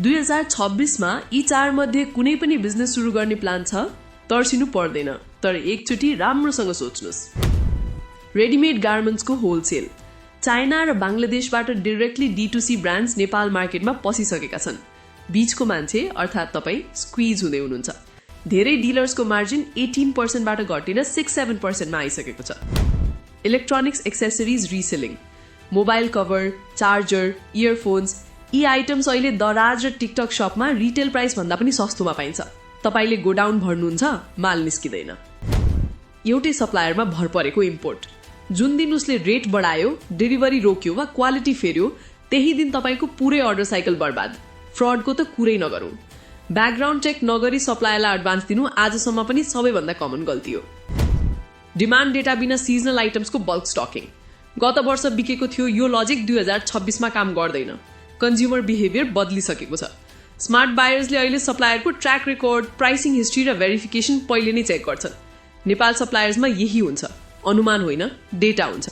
2026 मा यी 4 मध्ये कुनै पनि बिजनेस सुरु गर्ने प्लान छ तर्सिनु पर्दैन, तर एकचोटी राम्रोसँग सोच्नुस्। रेडीमेड गार्मेन्ट्सको होलसेल। चाइना र बांग्लादेशबाट डाइरेक्टली D2C ब्रान्ड्स नेपाल मार्केटमा पसिसकेका छन्। बीचको मान्छे अर्थात् तपाई स्क्विज हुँदै हुनुहुन्छ। धेरै डिलर्सको मार्जिन 18% बाट घटेर 6-7% मा आइसकेको छ। Electronics accessories reselling. Mobile cover, charger, earphones यी आइटम्स अहिले दराज र टिकटक शपमा रिटेल प्राइस भन्दा पनि सस्तोमा पाइन्छ। तपाईले गोडाउन भर्नुहुन्छ, माल निस्किदैन। एउटै सप्लायरमा भर परेको इम्पोर्ट। जुन दिन उसले रेट बढायो, डेलिभरी रोक्यो वा क्वालिटी फेर्यो, त्यही दिन तपाईको पुरै अर्डर साइकल बर्बाद। फ्रडको त कुरै नगरौं। ब्याकग्राउन्ड चेक नगरी सप्लायरलाई एडभान्स दिनु आजसम्म पनि सबैभन्दा कमन गल्ती हो। डिमान्ड डेटा बिना सिजनल आइटम्सको बल्क स्टकिङ। गत वर्ष बिकेको थियो यो लजिक 2026 मा काम गर्दैन। कन्ज्युमर बिहेभियर बदलिसकेको छ। स्मार्ट बायर्सले अहिले सप्लायरको ट्र्याक रेकर्ड, प्राइसिङ हिस्ट्री र भेरिफिकेसन पहिले नै चेक गर्छन्। नेपाल सप्लायर्समा यही हुन्छ, अनुमान होइन, डेटा हुन्छ।